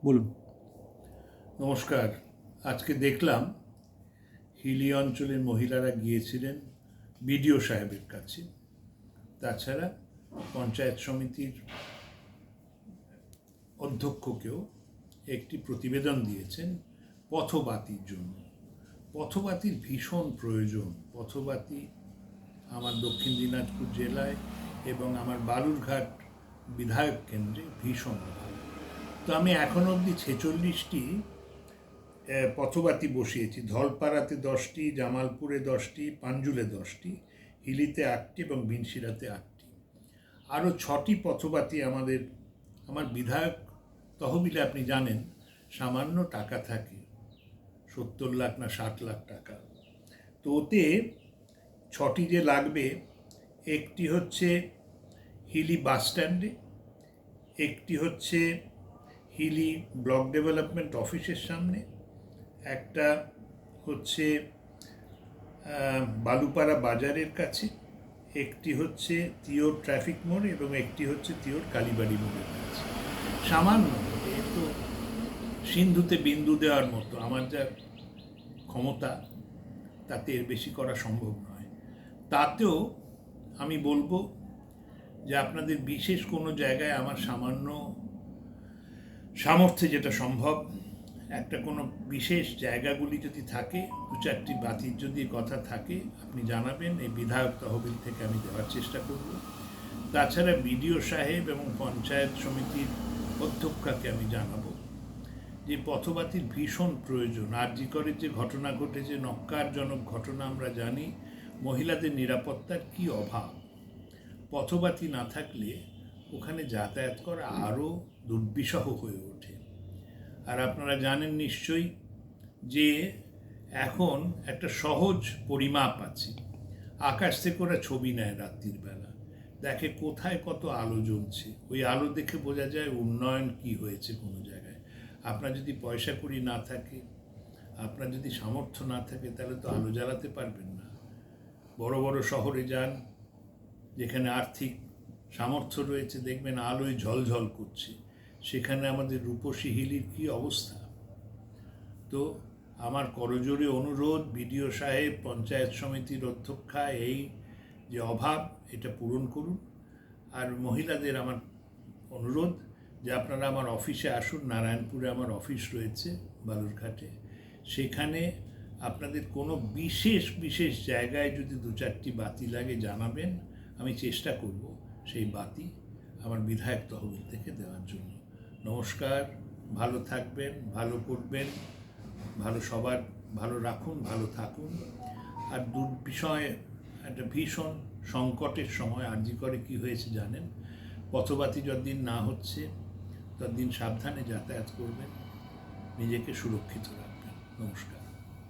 বলুন। নমস্কার। আজকে দেখলাম হিলি অঞ্চলের মহিলারা গিয়েছিলেন বিডিও সাহেবের কাছে। তাছাড়া পঞ্চায়েত সমিতির অধ্যক্ষকেও একটি প্রতিবেদন দিয়েছেন পথবাতির জন্য। পথবাতির ভীষণ প্রয়োজন। পথবাতি আমার দক্ষিণ দিনাজপুর জেলায় এবং আমার বালুরঘাট বিধায়ক কেন্দ্রে ভীষণ অভাব। তো আমি এখন অবধি 46টি পথবাতি বসিয়েছি। ধলপাড়াতে 10টি, জামালপুরে 10টি, পাঞ্জুলে 10টি, হিলিতে 8টি এবং বিনশিরাতে 8টি। আরও 6টি পথবাতি আমার বিধায়ক তহবিলে আপনি জানেন সামান্য টাকা থাকে, 70 লাখ না 60 লাখ টাকা। তো ওতে 6টি যে লাগবে, একটি হচ্ছে হিলি বাস স্ট্যান্ডে, একটি হচ্ছে হিলি ব্লক ডেভেলপমেন্ট অফিসের সামনে, একটা হচ্ছে বালুপাড়া বাজারের কাছে, একটি হচ্ছে তিওর ট্রাফিক মোড় এবং একটি হচ্ছে তিওর কালীবাড়ি মোড়ের কাছে। সামান্য, এ তো সিন্ধুতে বিন্দু দেওয়ার মতো। আমার যা ক্ষমতা তাতে এর বেশি করা সম্ভব নয়। তাতেও আমি বলবো যে আপনাদের বিশেষ কোনো জায়গায় আমার সামান্য সামর্থ্যে যেটা সম্ভব, একটা কোনো বিশেষ জায়গাগুলি যদি থাকে, 2-4টি বাতির যদি কথা থাকে আপনি জানাবেন। এই বিধায়ক তহবিল থেকে আমি দেওয়ার চেষ্টা করব। তাছাড়া বিডিও সাহেব এবং পঞ্চায়েত সমিতির অধ্যক্ষকে আমি জানাবো যে পথবাতির ভীষণ প্রয়োজন। আরজিকরের যে ঘটনা ঘটেছে, নক্কারজনক ঘটনা, আমরা জানি মহিলাদের নিরাপত্তার কি অভাব। পথবাতি না থাকলে ওখানে যাতায়াত করা আরও দুর্বিষহ হয়ে ওঠে। আর আপনারা জানেন নিশ্চয়ই যে এখন একটা সহজ পরিমাপ আছে। আকাশ থেকে ওরা ছবি নেয় রাত্রির বেলা, দেখে কোথায় কত আলো জ্বলছে। ওই আলো দেখে বোঝা যায় উন্নয়ন কি হয়েছে কোনো জায়গায়। আপনার যদি পয়সা কড়ি না থাকে, আপনার যদি সামর্থ্য না থাকে, তাহলে তো আলো জ্বালাতে পারবেন না। বড় বড় শহরে যান, যেখানে আর্থিক সামর্থ্য রয়েছে, দেখবেন আলোয় ঝলঝল করছে। সেখানে আমাদের রূপসী হিলির কী অবস্থা। তো আমার করজোড়ে অনুরোধ, বিডিও সাহেব, পঞ্চায়েত সমিতির অধ্যক্ষা, এই যে অভাব এটা পূরণ করুন। আর মহিলাদের আমার অনুরোধ যে আপনারা আমার অফিসে আসুন। নারায়ণপুরে আমার অফিস রয়েছে বালুরঘাটে। সেখানে আপনাদের কোনো বিশেষ জায়গায় যদি 2-4টি বাতি লাগে জানাবেন। আমি চেষ্টা করব সেই বাতি আমার বিধায়ক তহবিল থেকে দেওয়ার জন্য। নমস্কার, ভালো থাকবেন, ভালো করবেন, সবার ভালো রাখুন, ভালো থাকুন। আর দুর্বিষয় একটা ভীষণ সংকটের সময় আরজিকরে কি হয়েছে জানেন। পথবাতি যতদিন না হচ্ছে ততদিন সাবধানে যাতায়াত করবেন, নিজেকে সুরক্ষিত রাখবেন। নমস্কার।